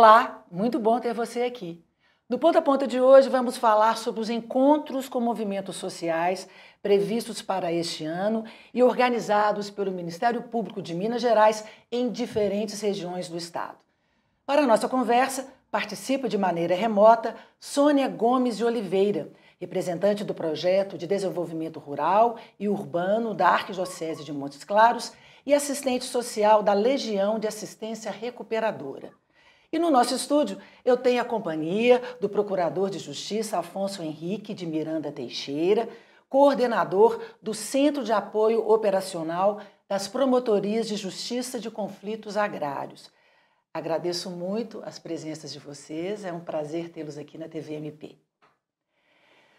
Olá, muito bom ter você aqui. No Ponto a Ponto de hoje vamos falar sobre os encontros com movimentos sociais previstos para este ano e organizados pelo Ministério Público de Minas Gerais em diferentes regiões do estado. Para a nossa conversa, participa de maneira remota Sônia Gomes de Oliveira, representante do Projeto de Desenvolvimento Rural e Urbano da Arquidiocese de Montes Claros e assistente social da Legião de Assistência Recuperadora. E no nosso estúdio eu tenho a companhia do Procurador de Justiça Afonso Henrique de Miranda Teixeira, coordenador do Centro de Apoio Operacional das Promotorias de Justiça de Conflitos Agrários. Agradeço muito as presenças de vocês, é um prazer tê-los aqui na TVMP.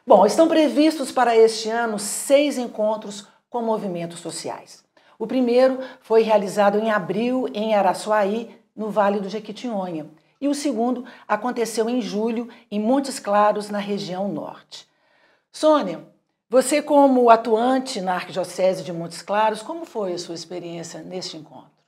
Bom, estão previstos para este ano 6 encontros com movimentos sociais. O primeiro foi realizado em abril em Araçuaí, no Vale do Jequitinhonha, e o segundo aconteceu em julho em Montes Claros, na região norte. Sônia, você como atuante na Arquidiocese de Montes Claros, como foi a sua experiência neste encontro?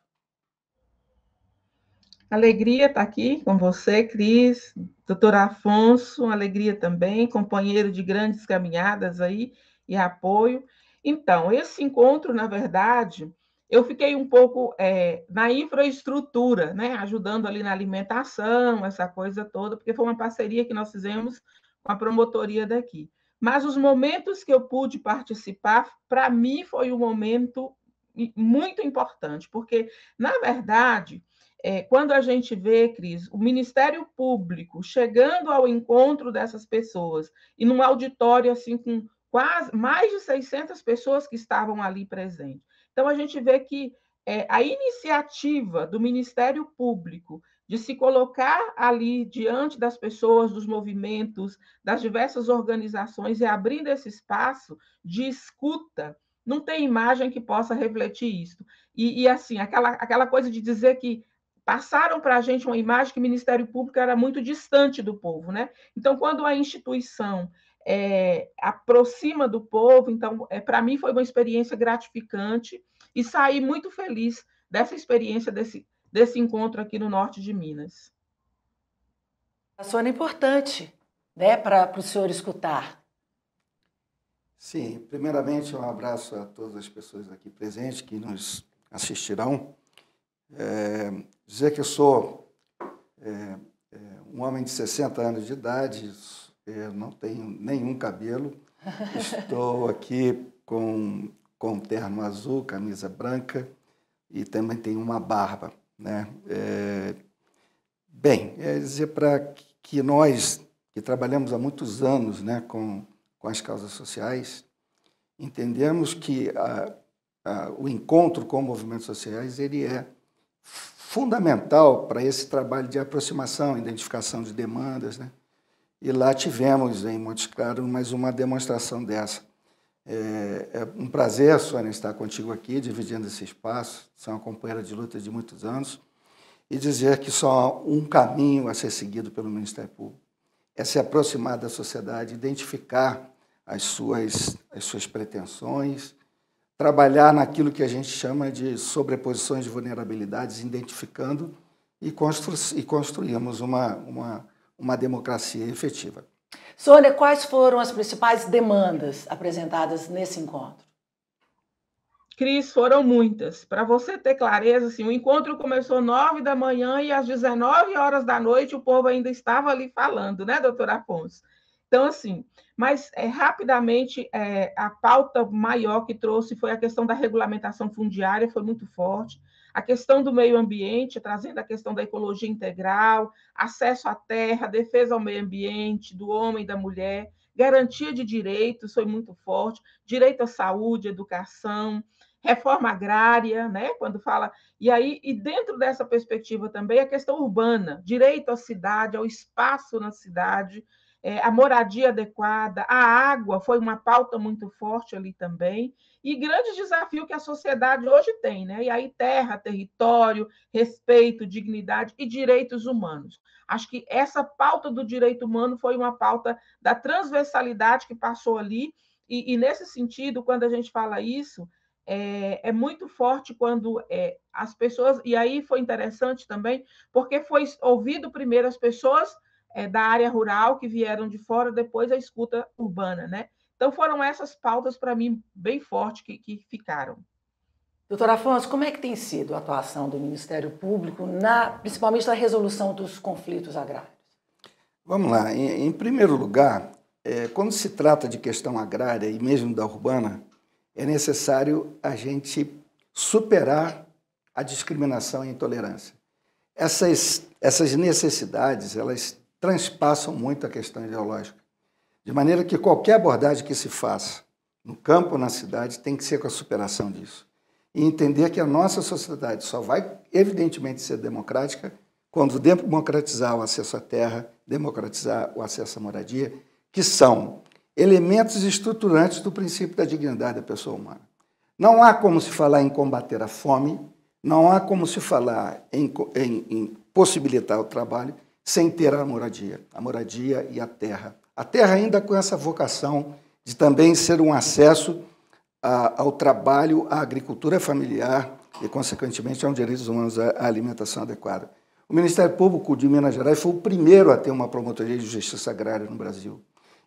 Alegria estar aqui com você, Cris, doutor Afonso, alegria também, companheiro de grandes caminhadas aí e apoio. Então, esse encontro, na verdade, eu fiquei um pouco na infraestrutura, né, ajudando ali na alimentação, essa coisa toda, porque foi uma parceria que nós fizemos com a promotoria daqui. Mas os momentos que eu pude participar, para mim, foi um momento muito importante, porque, na verdade, quando a gente vê, Cris, o Ministério Público chegando ao encontro dessas pessoas, e num auditório assim com quase mais de 600 pessoas que estavam ali presentes. Então, a gente vê que a iniciativa do Ministério Público de se colocar ali diante das pessoas, dos movimentos, das diversas organizações e abrindo esse espaço de escuta, não tem imagem que possa refletir isso. E assim, aquela coisa de dizer que passaram para a gente uma imagem que o Ministério Público era muito distante do povo, né? Então, quando a instituição aproxima do povo, então, para mim foi uma experiência gratificante e saí muito feliz dessa experiência, desse encontro aqui no norte de Minas. A Sônia é importante, né, para o senhor escutar. Sim, primeiramente um abraço a todas as pessoas aqui presentes que nos assistirão. Dizer que eu sou um homem de 60 anos de idade, não tenho nenhum cabelo, estou aqui com um terno azul, camisa branca e também tenho uma barba, né? Dizer para que nós, que trabalhamos há muitos anos, né, com as causas sociais, entendemos que o encontro com movimentos sociais ele é fundamental para esse trabalho de aproximação, identificação de demandas, né? E lá tivemos, em Montes Claros, mais uma demonstração dessa. É um prazer, Sônia, estar contigo aqui, dividindo esse espaço. Você é uma companheira de luta de muitos anos. E dizer que só há um caminho a ser seguido pelo Ministério Público. É se aproximar da sociedade, identificar as suas pretensões, trabalhar naquilo que a gente chama de sobreposições de vulnerabilidades, identificando e construímos uma democracia efetiva. Sônia, quais foram as principais demandas apresentadas nesse encontro? Cris, foram muitas. Para você ter clareza, assim, o encontro começou 9 da manhã e às 19 horas da noite o povo ainda estava ali falando, né, doutor Afonso? Então, assim, mas rapidamente a pauta maior que trouxe foi a questão da regulamentação fundiária, foi muito forte, a questão do meio ambiente, trazendo a questão da ecologia integral, acesso à terra, defesa ao meio ambiente, do homem e da mulher, garantia de direitos, foi muito forte, direito à saúde, educação, reforma agrária, né? Quando fala. E dentro dessa perspectiva também a questão urbana, direito à cidade, ao espaço na cidade, a moradia adequada, a água foi uma pauta muito forte ali também, e grande desafio que a sociedade hoje tem, né? E aí terra, território, respeito, dignidade e direitos humanos. Acho que essa pauta do direito humano foi uma pauta da transversalidade que passou ali, e nesse sentido, quando a gente fala isso, é muito forte quando as pessoas... E aí foi interessante também, porque foi ouvido primeiro as pessoas da área rural que vieram de fora, depois a escuta urbana, né? Então foram essas pautas, para mim, bem fortes que ficaram. Doutor Afonso, como é que tem sido a atuação do Ministério Público, principalmente na resolução dos conflitos agrários? Vamos lá. Em primeiro lugar, quando se trata de questão agrária e mesmo da urbana, é necessário a gente superar a discriminação e a intolerância. Essas necessidades, elas transpassam muito a questão ideológica, de maneira que qualquer abordagem que se faça, no campo ou na cidade, tem que ser com a superação disso. E entender que a nossa sociedade só vai, evidentemente, ser democrática quando democratizar o acesso à terra, democratizar o acesso à moradia, que são elementos estruturantes do princípio da dignidade da pessoa humana. Não há como se falar em combater a fome, não há como se falar em possibilitar o trabalho sem ter a moradia e a terra. A terra ainda com essa vocação de também ser um acesso ao trabalho, à agricultura familiar e, consequentemente, aos direitos humanos à alimentação adequada. O Ministério Público de Minas Gerais foi o primeiro a ter uma promotoria de justiça agrária no Brasil,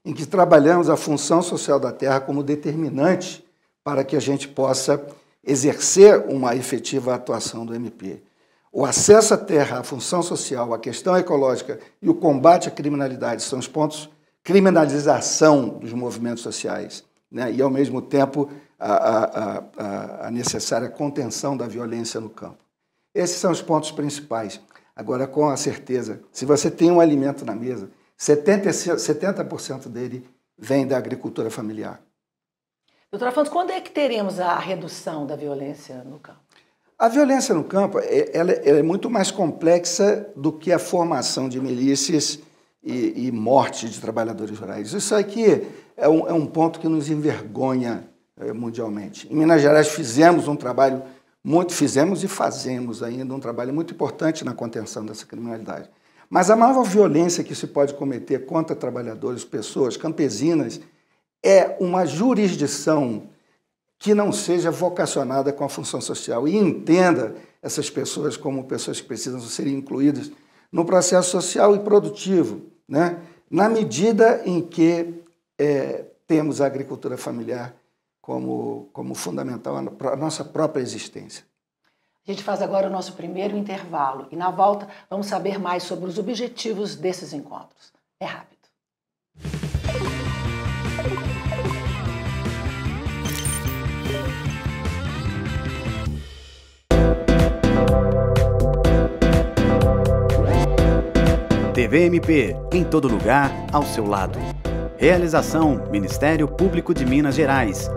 em que trabalhamos a função social da terra como determinante para que a gente possa exercer uma efetiva atuação do MP. O acesso à terra, a função social, a questão ecológica e o combate à criminalidade são os pontos, criminalização dos movimentos sociais, né? E, ao mesmo tempo, a necessária contenção da violência no campo. Esses são os pontos principais. Agora, com a certeza, se você tem um alimento na mesa, 70% dele vem da agricultura familiar. Doutor Afonso, quando é que teremos a redução da violência no campo? A violência no campo ela é muito mais complexa do que a formação de milícias e morte de trabalhadores rurais. Isso aqui é um ponto que nos envergonha mundialmente. Em Minas Gerais fizemos e fazemos ainda um trabalho muito importante na contenção dessa criminalidade. Mas a maior violência que se pode cometer contra trabalhadores, pessoas campesinas, é uma jurisdição que não seja vocacionada com a função social e entenda essas pessoas como pessoas que precisam ser incluídas no processo social e produtivo, né? Na medida em que temos a agricultura familiar como fundamental a nossa própria existência. A gente faz agora o nosso primeiro intervalo e, na volta, vamos saber mais sobre os objetivos desses encontros. É rápido. TV MP, em todo lugar, ao seu lado. Realização: Ministério Público de Minas Gerais.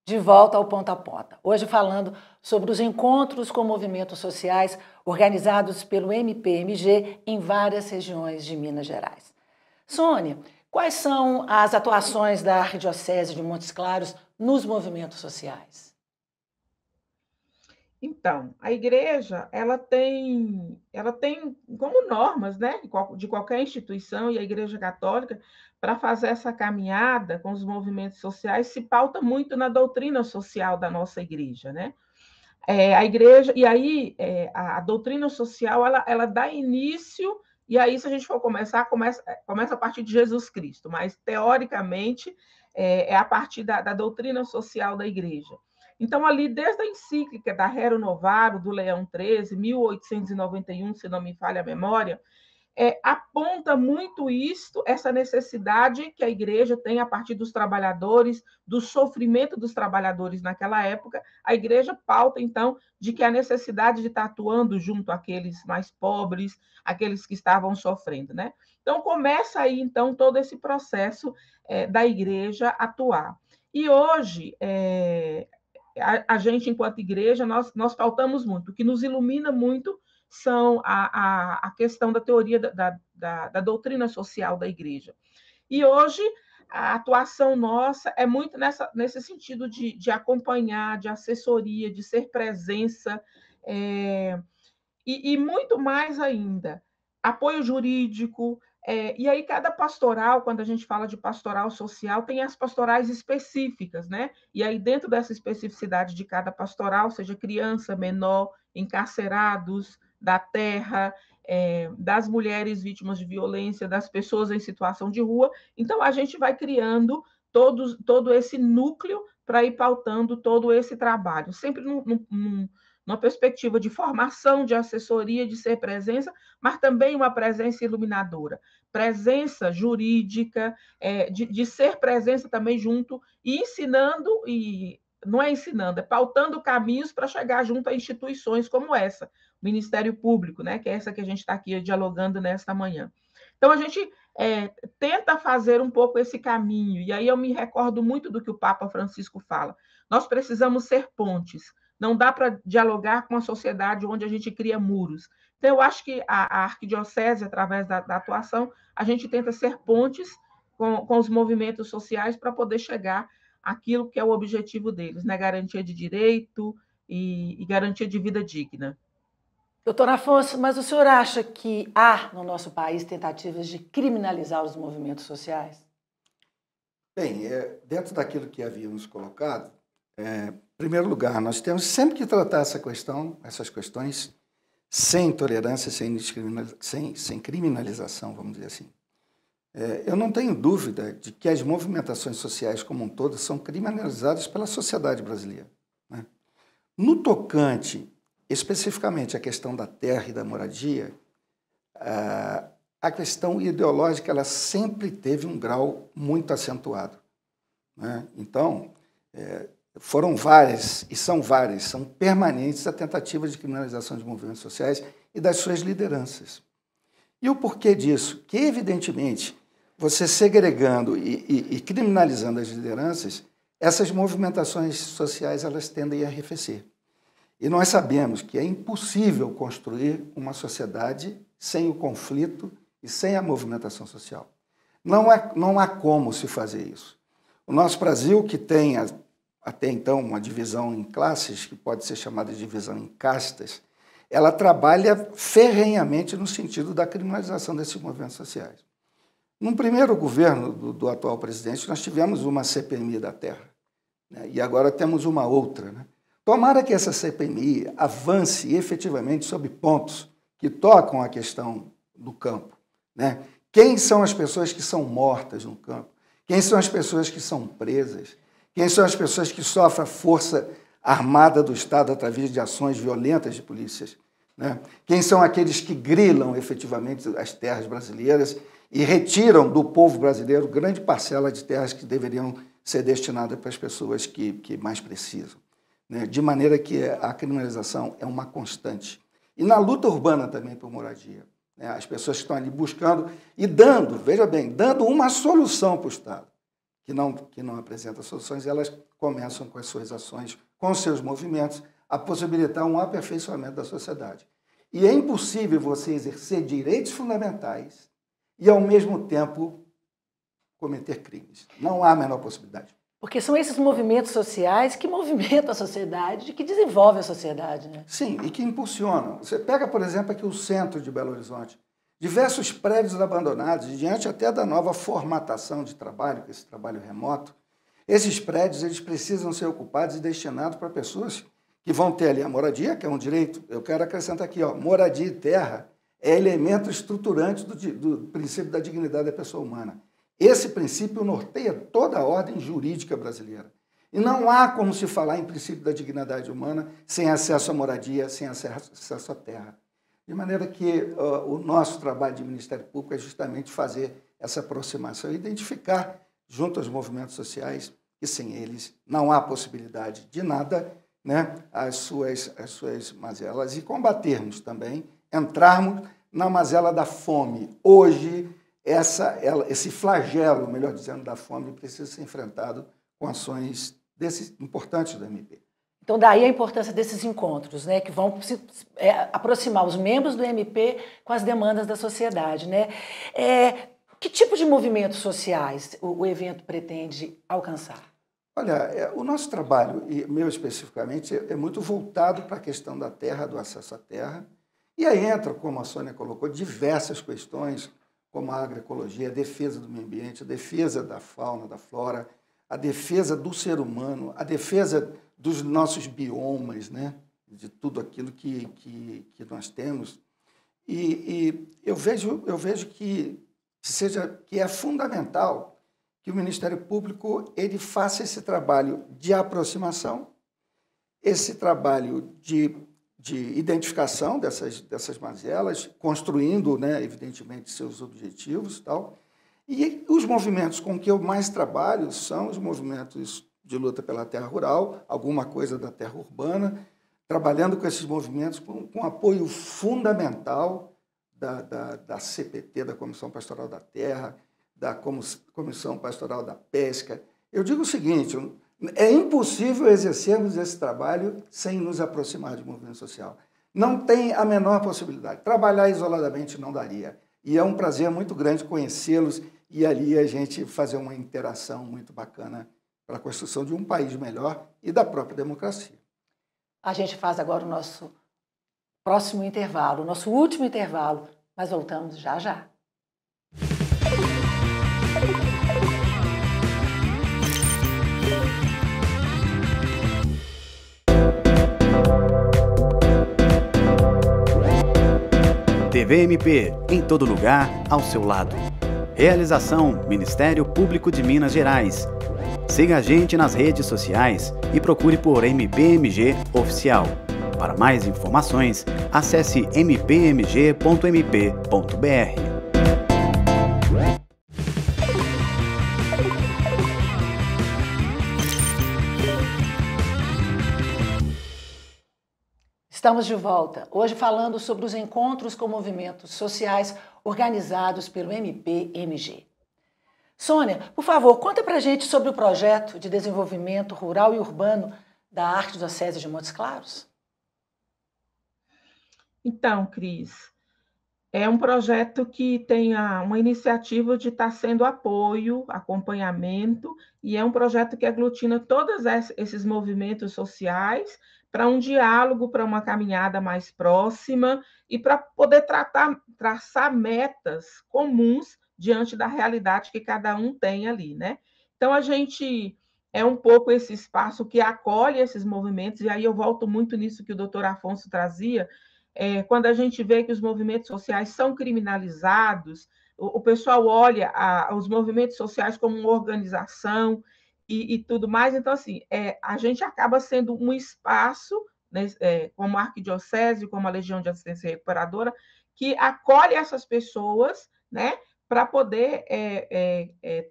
De volta ao Ponta a Ponta. Hoje falando sobre os encontros com movimentos sociais organizados pelo MPMG em várias regiões de Minas Gerais. Sônia, quais são as atuações da Arquidiocese de Montes Claros nos movimentos sociais? Então, a igreja, ela tem como normas, né, de qualquer instituição, e a Igreja Católica, para fazer essa caminhada com os movimentos sociais, se pauta muito na doutrina social da nossa igreja, né? A igreja, e aí a doutrina social, ela dá início, e aí, se a gente for começa a partir de Jesus Cristo, mas, teoricamente, é a partir da doutrina social da igreja. Então, ali, desde a encíclica da Rerum Novarum, do Leão XIII, 1891, se não me falha a memória, aponta muito essa necessidade que a igreja tem a partir dos trabalhadores, do sofrimento dos trabalhadores naquela época. A igreja pauta, então, de que a necessidade de estar atuando junto àqueles mais pobres, aqueles que estavam sofrendo, né? Então, começa aí, então, todo esse processo da igreja atuar. E hoje, a gente, enquanto igreja, nós pautamos muito. O que nos ilumina muito são a questão da teoria da doutrina social da igreja. E hoje, a atuação nossa é muito nesse sentido de acompanhar, de assessoria, de ser presença, e muito mais ainda, apoio jurídico, e aí cada pastoral, quando a gente fala de pastoral social, tem as pastorais específicas, né? E aí dentro dessa especificidade de cada pastoral, seja criança, menor, encarcerados, da terra, das mulheres vítimas de violência, das pessoas em situação de rua, então a gente vai criando todo esse núcleo para ir pautando todo esse trabalho, sempre numa perspectiva de formação, de assessoria, de ser presença, mas também uma presença iluminadora, presença jurídica, de ser presença também junto e ensinando, e não é ensinando, é pautando caminhos para chegar junto a instituições como essa, o Ministério Público, né, que é essa que a gente está aqui dialogando nesta manhã. Então, a gente tenta fazer um pouco esse caminho, e aí eu me recordo muito do que o Papa Francisco fala. Nós precisamos ser pontes, não dá para dialogar com uma sociedade onde a gente cria muros. Então, eu acho que a arquidiocese, através da atuação, a gente tenta ser pontes com os movimentos sociais para poder chegar àquilo que é o objetivo deles, né? Garantia de direito e garantia de vida digna. Doutor Afonso, mas o senhor acha que há no nosso país tentativas de criminalizar os movimentos sociais? Bem, dentro daquilo que havíamos colocado, em primeiro lugar, nós temos sempre que tratar essas questões sem tolerância, sem criminalização, vamos dizer assim. Eu não tenho dúvida de que as movimentações sociais como um todo são criminalizadas pela sociedade brasileira, né? No tocante, especificamente, à questão da terra e da moradia, a questão ideológica ela sempre teve um grau muito acentuado, né? Então, foram várias, e são várias, são permanentes a tentativa de criminalização de movimentos sociais e das suas lideranças. E o porquê disso? Que, evidentemente, você segregando e criminalizando as lideranças, essas movimentações sociais elas tendem a arrefecer. E nós sabemos que é impossível construir uma sociedade sem o conflito e sem a movimentação social. Não há como se fazer isso. O nosso Brasil, que tem até então uma divisão em classes, que pode ser chamada de divisão em castas, ela trabalha ferrenhamente no sentido da criminalização desses movimentos sociais. No primeiro governo do atual presidente, nós tivemos uma CPMI da terra, né? E agora temos uma outra, né? Tomara que essa CPMI avance efetivamente sobre pontos que tocam a questão do campo, né? Quem são as pessoas que são mortas no campo? Quem são as pessoas que são presas? Quem são as pessoas que sofrem a força armada do Estado através de ações violentas de polícias, né? Quem são aqueles que grilam efetivamente as terras brasileiras e retiram do povo brasileiro grande parcela de terras que deveriam ser destinadas para as pessoas que mais precisam, né? De maneira que a criminalização é uma constante. E na luta urbana também por moradia, né? As pessoas que estão ali buscando e dando, veja bem, dando uma solução para o Estado, que não apresenta soluções, elas começam com as suas ações, com os seus movimentos, a possibilitar um aperfeiçoamento da sociedade. E é impossível você exercer direitos fundamentais e, ao mesmo tempo, cometer crimes. Não há a menor possibilidade. Porque são esses movimentos sociais que movimentam a sociedade, que desenvolvem a sociedade, né? Sim, e que impulsionam. Você pega, por exemplo, aqui o centro de Belo Horizonte. Diversos prédios abandonados, diante até da nova formatação de trabalho, esse trabalho remoto, esses prédios eles precisam ser ocupados e destinados para pessoas que vão ter ali a moradia, que é um direito. Eu quero acrescentar aqui, moradia e terra é elemento estruturante do princípio da dignidade da pessoa humana. Esse princípio norteia toda a ordem jurídica brasileira. E não há como se falar em princípio da dignidade humana sem acesso à moradia, sem acesso à terra. De maneira que o nosso trabalho de Ministério Público é justamente fazer essa aproximação, identificar junto aos movimentos sociais que sem eles não há possibilidade de nada, né, as suas mazelas, e combatermos também, entrarmos na mazela da fome. Hoje, esse flagelo, melhor dizendo, da fome precisa ser enfrentado com ações importantes do MP. Então, daí a importância desses encontros, né, que vão aproximar os membros do MP com as demandas da sociedade, né? Que tipo de movimentos sociais o evento pretende alcançar? Olha, o nosso trabalho, e meu especificamente, é muito voltado para a questão da terra, do acesso à terra, E aí entra, como a Sônia colocou, diversas questões, como a agroecologia, a defesa do meio ambiente, a defesa da fauna, da flora, a defesa do ser humano, a defesa dos nossos biomas, né? De tudo aquilo que nós temos. E eu vejo que é fundamental que o Ministério Público ele faça esse trabalho de aproximação, esse trabalho de identificação dessas mazelas, construindo, né, evidentemente, seus objetivos e tal. E os movimentos com que eu mais trabalho são os movimentos de luta pela terra rural, alguma coisa da terra urbana, trabalhando com esses movimentos com apoio fundamental da CPT, da Comissão Pastoral da Terra, da Comissão Pastoral da Pesca. Eu digo o seguinte, é impossível exercermos esse trabalho sem nos aproximar de movimento social. Não tem a menor possibilidade. Trabalhar isoladamente não daria. E é um prazer muito grande conhecê-los e ali a gente fazer uma interação muito bacana para a construção de um país melhor e da própria democracia. A gente faz agora o nosso próximo intervalo, o nosso último intervalo, mas voltamos já já. TVMP, em todo lugar, ao seu lado. Realização Ministério Público de Minas Gerais. Siga a gente nas redes sociais e procure por MPMG Oficial. Para mais informações, acesse mpmg.mp.br. Estamos de volta, hoje falando sobre os encontros com movimentos sociais organizados pelo MPMG. Sônia, por favor, conta pra gente sobre o projeto de desenvolvimento rural e urbano da Arquidiocese de Montes Claros. Então, Cris, é um projeto que tem uma iniciativa de estar sendo apoio, acompanhamento, e é um projeto que aglutina todos esses movimentos sociais para um diálogo, para uma caminhada mais próxima e para poder traçar metas comuns diante da realidade que cada um tem ali, né? Então, a gente é um pouco esse espaço que acolhe esses movimentos, e aí eu volto muito nisso que o doutor Afonso trazia, quando a gente vê que os movimentos sociais são criminalizados, o pessoal olha os movimentos sociais como uma organização e tudo mais. Então, assim, a gente acaba sendo um espaço, né, como a Arquidiocese, como a Legião de Assistência Recuperadora, que acolhe essas pessoas, né, para poder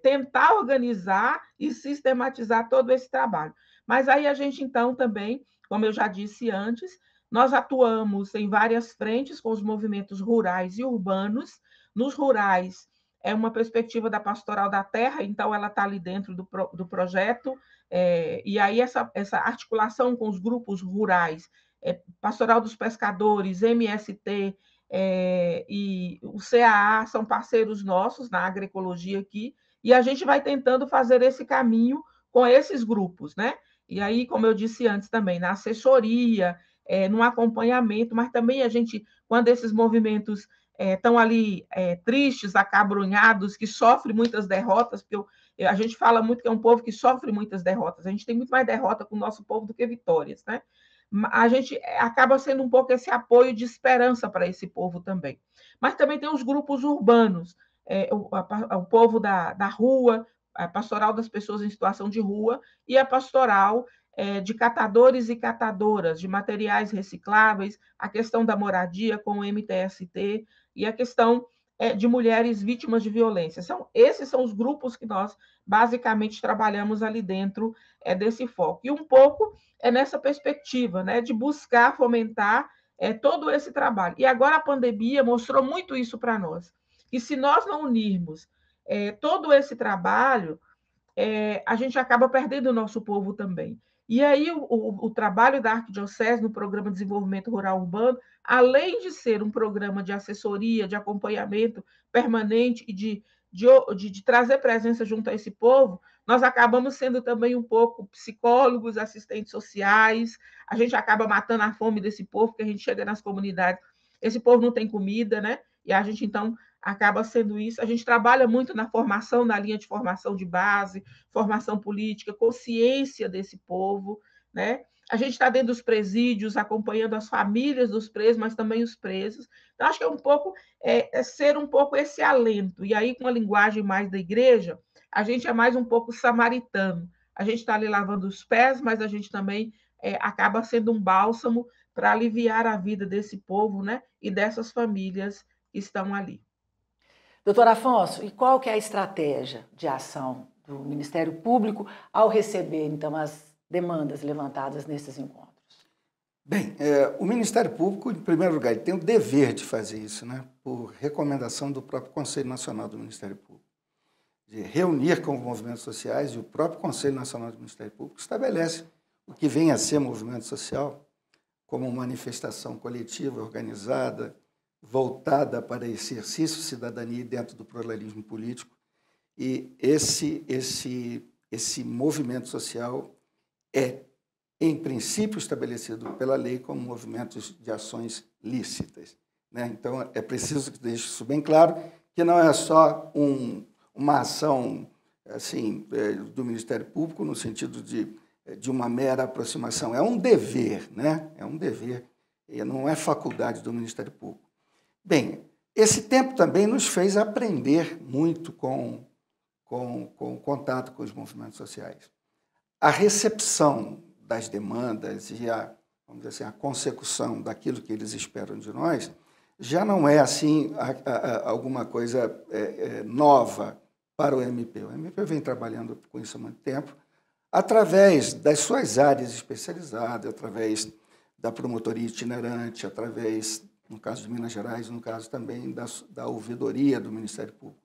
tentar organizar e sistematizar todo esse trabalho. Mas aí a gente, então, também, como eu já disse antes, nós atuamos em várias frentes com os movimentos rurais e urbanos. Nos rurais, é uma perspectiva da Pastoral da Terra, então ela está ali dentro do projeto, e aí essa articulação com os grupos rurais, Pastoral dos Pescadores, MST, e o CAA são parceiros nossos na agroecologia aqui, e a gente vai tentando fazer esse caminho com esses grupos, né? E aí, como eu disse antes também, na assessoria, no acompanhamento, mas também a gente, quando esses movimentos estão ali tristes, acabrunhados, que sofrem muitas derrotas, porque a gente fala muito que é um povo que sofre muitas derrotas, a gente tem muito mais derrota com o nosso povo do que vitórias, né? A gente acaba sendo um pouco esse apoio de esperança para esse povo também. Mas também tem os grupos urbanos, o povo da rua, a pastoral das pessoas em situação de rua e a pastoral de catadores e catadoras de materiais recicláveis, a questão da moradia com o MTST e a questão de mulheres vítimas de violência. Esses são os grupos que nós basicamente trabalhamos ali dentro desse foco. E um pouco nessa perspectiva, né, de buscar fomentar todo esse trabalho. E agora a pandemia mostrou muito isso para nós. E se nós não unirmos todo esse trabalho, a gente acaba perdendo o nosso povo também. E aí o trabalho da Arquidiocese no Programa de Desenvolvimento Rural Urbano, além de ser um programa de assessoria, de acompanhamento permanente e de trazer presença junto a esse povo, nós acabamos sendo também um pouco psicólogos, assistentes sociais, a gente acaba matando a fome desse povo, porque a gente chega nas comunidades esse povo não tem comida, né? E a gente, então, acaba sendo isso. A gente trabalha muito na formação, na linha de formação de base, formação política, consciência desse povo, né? A gente está dentro dos presídios, acompanhando as famílias dos presos, mas também os presos. Então, acho que é um pouco, ser um pouco esse alento. E aí, com a linguagem mais da igreja, a gente é mais um pouco samaritano. A gente está ali lavando os pés, mas a gente também acaba sendo um bálsamo para aliviar a vida desse povo, né? E dessas famílias que estão ali. Doutor Afonso, e qual que é a estratégia de ação do Ministério Público ao receber, então, as demandas levantadas nesses encontros? Bem, o Ministério Público, em primeiro lugar, ele tem o dever de fazer isso, né, por recomendação do próprio Conselho Nacional do Ministério Público, de reunir com os movimentos sociais, e o próprio Conselho Nacional do Ministério Público estabelece o que vem a ser movimento social como manifestação coletiva, organizada, voltada para exercício de cidadania dentro do pluralismo político. E esse movimento social é, em princípio, estabelecido pela lei como movimentos de ações lícitas, né? Então, é preciso que deixe isso bem claro, que não é só uma ação assim, do Ministério Público no sentido de uma mera aproximação. É um dever, né? É um dever, e não é faculdade do Ministério Público. Bem, esse tempo também nos fez aprender muito com o contato com os movimentos sociais. A recepção das demandas e vamos dizer assim, a consecução daquilo que eles esperam de nós já não é assim alguma coisa nova para o MP. O MP vem trabalhando com isso há muito tempo, através das suas áreas especializadas, através da promotoria itinerante, através, no caso de Minas Gerais, no caso também da ouvidoria do Ministério Público.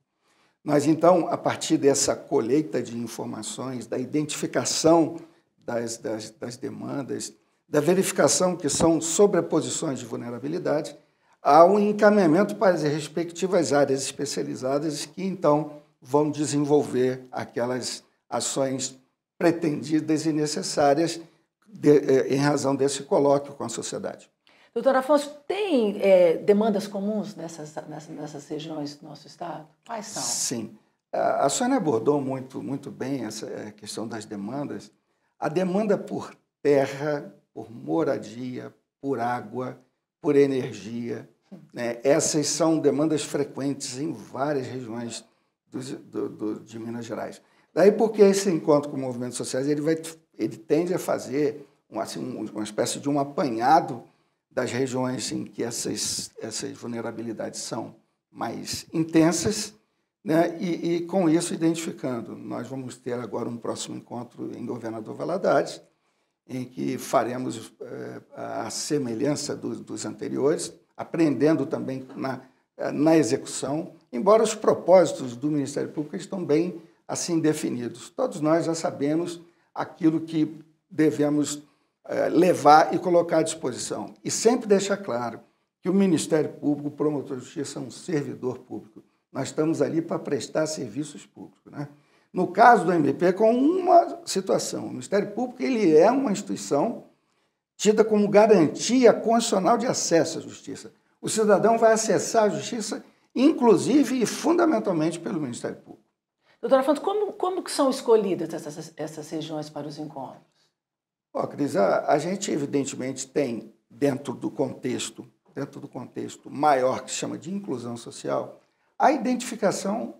Nós, então, a partir dessa colheita de informações, da identificação das demandas, da verificação que são sobreposições de vulnerabilidade, há um encaminhamento para as respectivas áreas especializadas que, então, vão desenvolver aquelas ações pretendidas e necessárias em razão desse colóquio com a sociedade. Doutor Afonso, tem demandas comuns nessas regiões do nosso estado? Quais são? Sim. A Sônia abordou muito bem essa questão das demandas. A demanda por terra, por moradia, por água, por energia, né? Essas são demandas frequentes em várias regiões de Minas Gerais. Daí porque esse encontro com movimentos sociais ele tende a fazer uma espécie de um apanhado das regiões em que essas vulnerabilidades são mais intensas, né? E com isso identificando. Nós vamos ter agora um próximo encontro em Governador Valadares, em que faremos a semelhança dos anteriores, aprendendo também na execução, embora os propósitos do Ministério Público estão bem assim definidos. Todos nós já sabemos aquilo que devemos levar e colocar à disposição. E sempre deixar claro que o Ministério Público, o promotor de justiça, é um servidor público. Nós estamos ali para prestar serviços públicos, né? No caso do MP, com uma situação, o Ministério Público ele é uma instituição tida como garantia constitucional de acesso à justiça. O cidadão vai acessar a justiça, inclusive e fundamentalmente pelo Ministério Público. Doutora Afonso, como que são escolhidas essas regiões para os encontros? Cris, a gente evidentemente tem, dentro do contexto maior que se chama de inclusão social, a identificação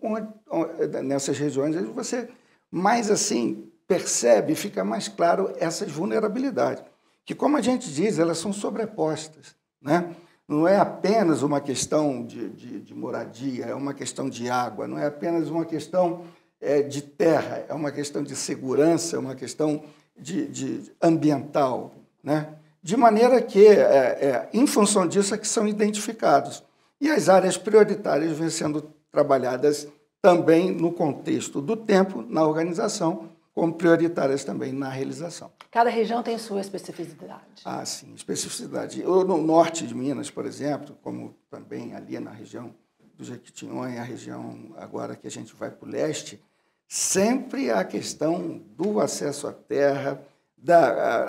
nessas regiões, você mais assim percebe, fica mais claro essas vulnerabilidades, que, como a gente diz, elas são sobrepostas, né? Não é apenas uma questão de moradia, é uma questão de água, não é apenas uma questão de terra, é uma questão de segurança, é uma questão de ambiental, né? De maneira que, em função disso, é que são identificados. E as áreas prioritárias vêm sendo trabalhadas também no contexto do tempo, na organização, como prioritárias também na realização. Cada região tem sua especificidade. Ah, sim, especificidade. No norte de Minas, por exemplo, como também ali na região do Jequitinhonha, a região agora que a gente vai para o leste, sempre a questão do acesso à terra,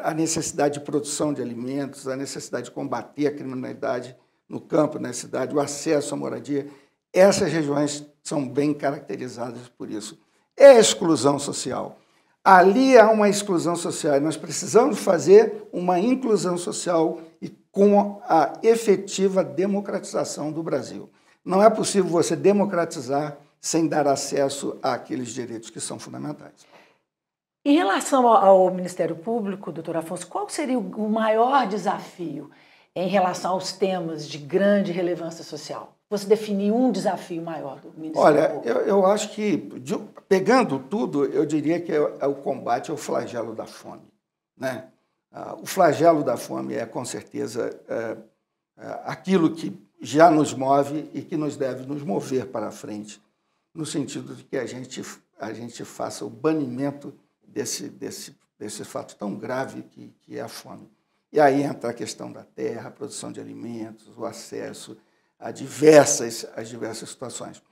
a necessidade de produção de alimentos, a necessidade de combater a criminalidade no campo, na cidade, o acesso à moradia, essas regiões são bem caracterizadas por isso. É a exclusão social. Ali há uma exclusão social e nós precisamos fazer uma inclusão social e com a efetiva democratização do Brasil. Não é possível você democratizar sem dar acesso àqueles direitos que são fundamentais. Em relação ao Ministério Público, doutor Afonso, qual seria o maior desafio em relação aos temas de grande relevância social? Você definir um desafio maior do Ministério Público? Olha, eu acho que, pegando tudo, eu diria que é o combate ao flagelo da fome, né? O flagelo da fome é, com certeza, aquilo que já nos move e que nos deve nos mover para frente, no sentido de que a gente faça o banimento desse fato tão grave que é a fome. E aí entra a questão da terra, a produção de alimentos, o acesso a diversas situações.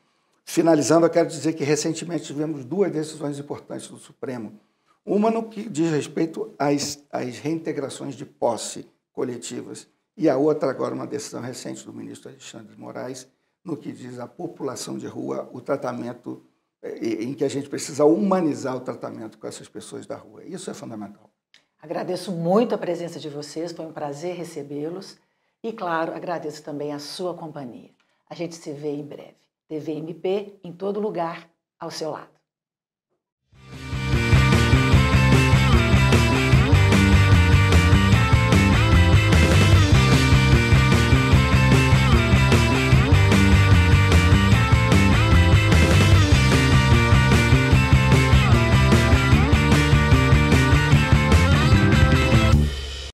Finalizando, eu quero dizer que recentemente tivemos 2 decisões importantes do Supremo. Uma no que diz respeito às reintegrações de posse coletivas e a outra agora uma decisão recente do ministro Alexandre de Moraes no que diz à população de rua, o tratamento em que a gente precisa humanizar o tratamento com essas pessoas da rua. Isso é fundamental. Agradeço muito a presença de vocês, foi um prazer recebê-los. E, claro, agradeço também a sua companhia. A gente se vê em breve. TV MP em todo lugar, ao seu lado.